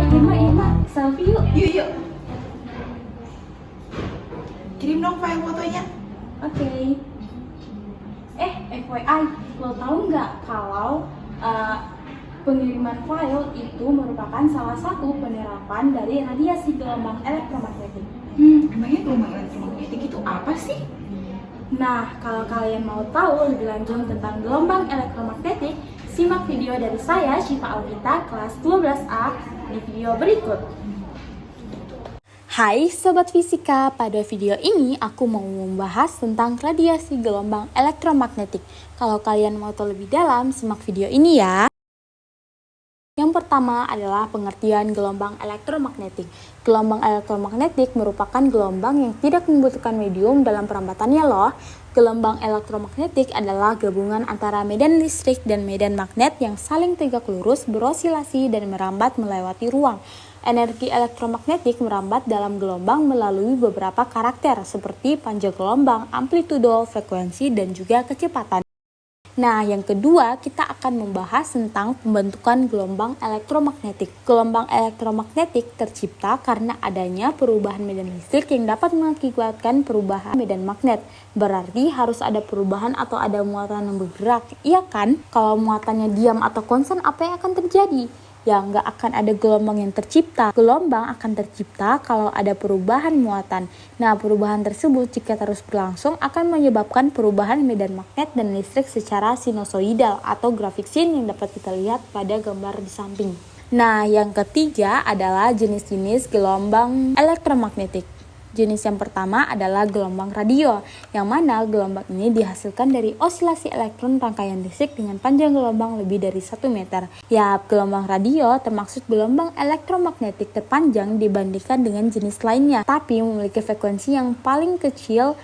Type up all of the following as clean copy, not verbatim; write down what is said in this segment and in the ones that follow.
Irma, selfie yuk. Yuk, yuk. Kirim dong file fotonya. Oke. FYI, lo tahu nggak kalau pengiriman file itu merupakan salah satu penerapan dari radiasi gelombang elektromagnetik. Emangnya gelombang elektromagnetik itu apa sih? Nah, kalau kalian mau tahu lebih lanjut tentang gelombang elektromagnetik, simak video dari saya, Syifa Alvita, kelas 12A, di video berikut. Hai Sobat Fisika, pada video ini aku mau membahas tentang radiasi gelombang elektromagnetik. Kalau kalian mau tahu lebih dalam, simak video ini ya. Yang pertama adalah pengertian gelombang elektromagnetik. Gelombang elektromagnetik merupakan gelombang yang tidak membutuhkan medium dalam perambatannya loh. Gelombang elektromagnetik adalah gabungan antara medan listrik dan medan magnet yang saling tegak lurus, berosilasi, dan merambat melewati ruang. Energi elektromagnetik merambat dalam gelombang melalui beberapa karakter seperti panjang gelombang, amplitudo, frekuensi, dan juga kecepatan. Nah, yang kedua, kita akan membahas tentang pembentukan gelombang elektromagnetik. Gelombang elektromagnetik tercipta karena adanya perubahan medan listrik yang dapat mengakibatkan perubahan medan magnet. Berarti harus ada perubahan atau ada muatan yang bergerak, iya kan? Kalau muatannya diam atau konstan, apa yang akan terjadi? Ya, nggak akan ada gelombang yang tercipta. Gelombang akan tercipta kalau ada perubahan muatan. Nah, perubahan tersebut jika terus berlangsung akan menyebabkan perubahan medan magnet dan listrik secara sinusoidal atau grafik sin yang dapat kita lihat pada gambar di samping. Nah, yang ketiga adalah jenis-jenis gelombang elektromagnetik. Jenis yang pertama adalah gelombang radio, yang mana gelombang ini dihasilkan dari osilasi elektron rangkaian listrik dengan panjang gelombang lebih dari 1 meter. Ya, gelombang radio termaksud gelombang elektromagnetik terpanjang dibandingkan dengan jenis lainnya, tapi memiliki frekuensi yang paling kecil.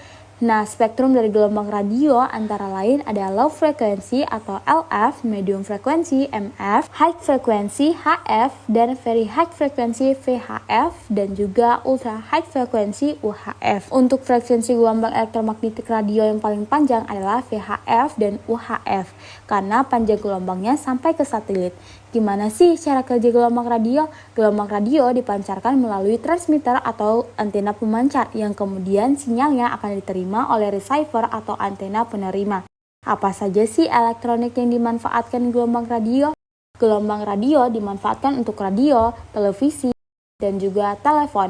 Nah, spektrum dari gelombang radio antara lain ada low frekuensi atau LF, medium frekuensi MF, high frekuensi HF, dan very high frekuensi VHF, dan juga ultra high frekuensi UHF. Untuk frekuensi gelombang elektromagnetik radio yang paling panjang adalah VHF dan UHF, karena panjang gelombangnya sampai ke satelit. Gimana sih cara kerja gelombang radio? Gelombang radio dipancarkan melalui transmitter atau antena pemancar yang kemudian sinyalnya akan diterima oleh receiver atau antena penerima. Apa saja sih elektronik yang dimanfaatkan gelombang radio? Gelombang radio dimanfaatkan untuk radio, televisi, dan juga telepon.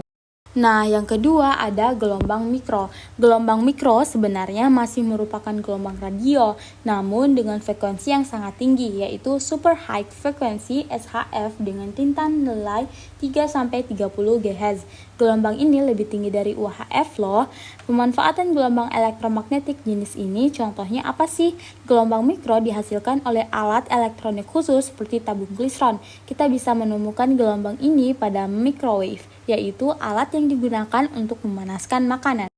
Nah, yang kedua ada gelombang mikro. Gelombang mikro sebenarnya masih merupakan gelombang radio, namun dengan frekuensi yang sangat tinggi, yaitu super high frequency SHF dengan tintan nilai 3-30 GHz. Gelombang ini lebih tinggi dari UHF loh. Pemanfaatan gelombang elektromagnetik jenis ini contohnya apa sih? Gelombang mikro dihasilkan oleh alat elektronik khusus seperti tabung klistron. Kita bisa menemukan gelombang ini pada microwave, yaitu alat yang digunakan untuk memanaskan makanan.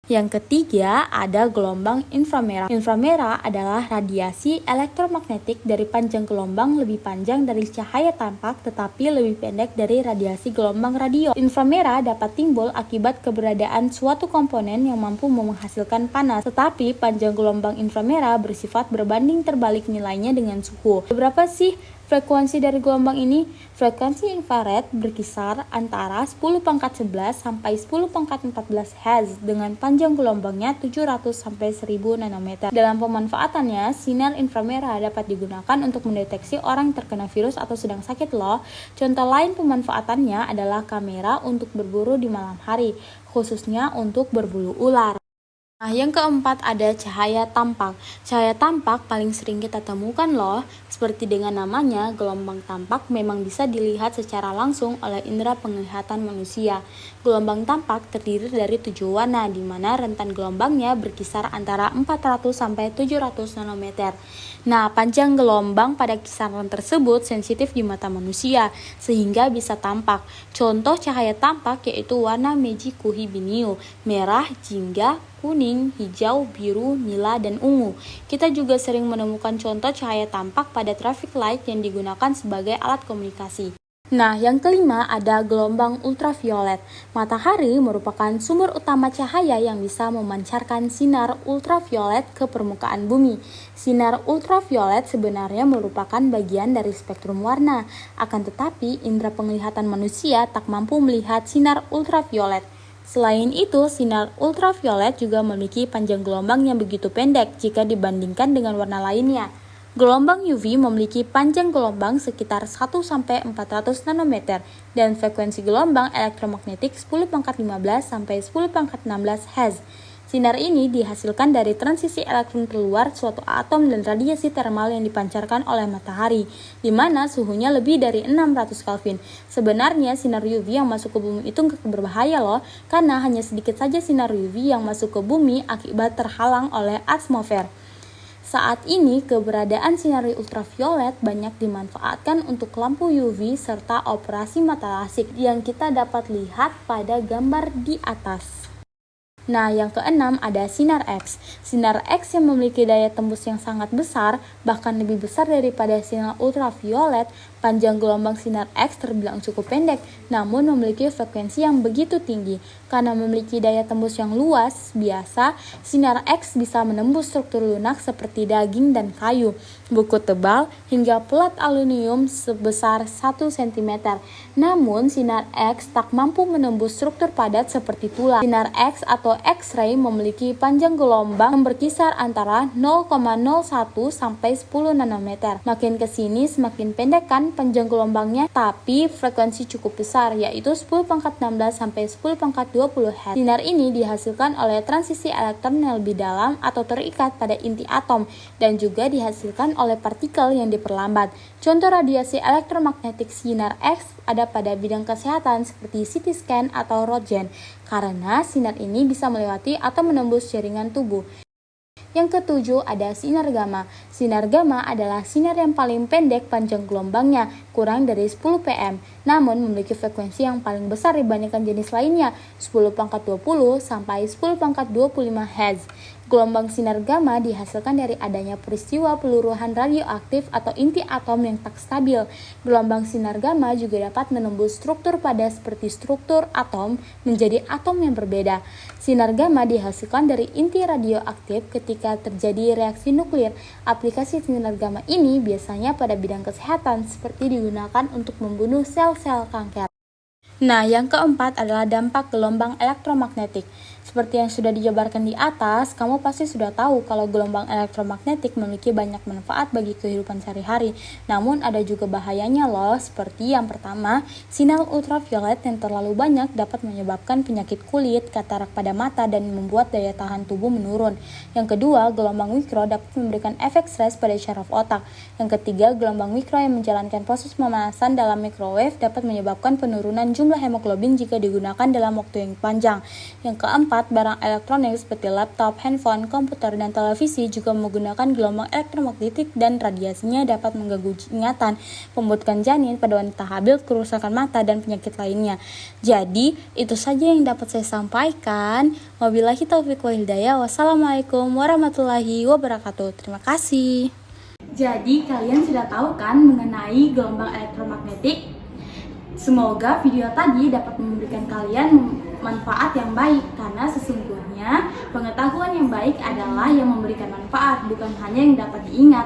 Yang ketiga ada gelombang inframerah. Inframerah adalah radiasi elektromagnetik dari panjang gelombang lebih panjang dari cahaya tampak tetapi lebih pendek dari radiasi gelombang radio. Inframerah dapat timbul akibat keberadaan suatu komponen yang mampu menghasilkan panas, tetapi panjang gelombang inframerah bersifat berbanding terbalik nilainya dengan suhu. Berapa sih frekuensi dari gelombang ini? Frekuensi infrared berkisar antara 10⁻11 sampai 10⁻14 Hz dengan panjang gelombangnya 700 sampai 1000 nanometer. Dalam pemanfaatannya, sinar inframerah dapat digunakan untuk mendeteksi orang terkena virus atau sedang sakit loh. Contoh lain pemanfaatannya adalah kamera untuk berburu di malam hari, khususnya untuk berburu ular. Nah, yang keempat ada cahaya tampak. Cahaya tampak paling sering kita temukan loh. Seperti dengan namanya, gelombang tampak memang bisa dilihat secara langsung oleh indera penglihatan manusia. Gelombang tampak terdiri dari 7 warna, di mana rentan gelombangnya berkisar antara 400 sampai 700 nanometer. Nah, panjang gelombang pada kisaran tersebut sensitif di mata manusia, sehingga bisa tampak. Contoh cahaya tampak yaitu warna Meiji Kuhibinyu, merah, jingga, kuning, hijau, biru, nila, dan ungu. Kita juga sering menemukan contoh cahaya tampak pada traffic light yang digunakan sebagai alat komunikasi. Nah, yang kelima ada gelombang ultraviolet. Matahari merupakan sumber utama cahaya yang bisa memancarkan sinar ultraviolet ke permukaan bumi. Sinar ultraviolet sebenarnya merupakan bagian dari spektrum warna. Akan tetapi, indera penglihatan manusia tak mampu melihat sinar ultraviolet. Selain itu, sinar ultraviolet juga memiliki panjang gelombang yang begitu pendek jika dibandingkan dengan warna lainnya. Gelombang UV memiliki panjang gelombang sekitar 1-400 nanometer dan frekuensi gelombang elektromagnetik 10⁻15 sampai 10⁻16 Hz. Sinar ini dihasilkan dari transisi elektron keluar suatu atom dan radiasi termal yang dipancarkan oleh matahari, di mana suhunya lebih dari 600 Kelvin. Sebenarnya sinar UV yang masuk ke bumi itu nggak berbahaya loh, karena hanya sedikit saja sinar UV yang masuk ke bumi akibat terhalang oleh atmosfer. Saat ini, keberadaan sinar ultraviolet banyak dimanfaatkan untuk lampu UV serta operasi mata lasik yang kita dapat lihat pada gambar di atas. Nah, yang keenam ada sinar X. Sinar X yang memiliki daya tembus yang sangat besar, bahkan lebih besar daripada sinar ultraviolet. Panjang gelombang sinar X terbilang cukup pendek, namun memiliki frekuensi yang begitu tinggi. Karena memiliki daya tembus yang luas, biasa, sinar X bisa menembus struktur lunak seperti daging dan kayu, buku tebal, hingga plat aluminium sebesar 1 cm. Namun, sinar X tak mampu menembus struktur padat seperti tulang. Sinar X atau X-ray memiliki panjang gelombang yang berkisar antara 0,01 sampai 10 nanometer. Makin ke sini semakin pendek kan panjang gelombangnya, tapi frekuensi cukup besar, yaitu 10⁻16 sampai 10⁻20 Hz. Sinar ini dihasilkan oleh transisi elektron yang lebih dalam atau terikat pada inti atom dan juga dihasilkan oleh partikel yang diperlambat. Contoh radiasi elektromagnetik sinar X ada pada bidang kesehatan seperti CT scan atau Röntgen, karena sinar ini bisa melewati atau menembus jaringan tubuh. Yang ketujuh ada sinar gamma. Sinar gamma adalah sinar yang paling pendek panjang gelombangnya, kurang dari 10 pm, namun memiliki frekuensi yang paling besar dibandingkan jenis lainnya, 10⁻20 sampai 10⁻25 Hz. Gelombang sinar gamma dihasilkan dari adanya peristiwa peluruhan radioaktif atau inti atom yang tak stabil. Gelombang sinar gamma juga dapat menembus struktur padat seperti struktur atom menjadi atom yang berbeda. Sinar gamma dihasilkan dari inti radioaktif ketika terjadi reaksi nuklir. Aplikasi sinar gamma ini biasanya pada bidang kesehatan seperti digunakan untuk membunuh sel-sel kanker. Nah, yang keempat adalah dampak gelombang elektromagnetik. Seperti yang sudah dijabarkan di atas, kamu pasti sudah tahu kalau gelombang elektromagnetik memiliki banyak manfaat bagi kehidupan sehari-hari. Namun ada juga bahayanya loh, seperti yang pertama, sinar ultraviolet yang terlalu banyak dapat menyebabkan penyakit kulit, katarak pada mata, dan membuat daya tahan tubuh menurun. Yang kedua, gelombang mikro dapat memberikan efek stres pada syaraf otak. Yang ketiga, gelombang mikro yang menjalankan proses pemanasan dalam microwave dapat menyebabkan penurunan jumlah hemoglobin jika digunakan dalam waktu yang panjang. Yang keempat, barang elektronik seperti laptop, handphone, komputer, dan televisi juga menggunakan gelombang elektromagnetik dan radiasinya dapat mengganggu ingatan, pembentukan janin pada wanita hamil, kerusakan mata, dan penyakit lainnya. Jadi, itu saja yang dapat saya sampaikan. Wabillahi taufiq wal hidayah. Wassalamualaikum warahmatullahi wabarakatuh. Terima kasih. Jadi, kalian sudah tahu kan mengenai gelombang elektromagnetik? Semoga video tadi dapat memberikan kalian manfaat yang baik, karena sesungguhnya pengetahuan yang baik adalah yang memberikan manfaat, bukan hanya yang dapat diingat.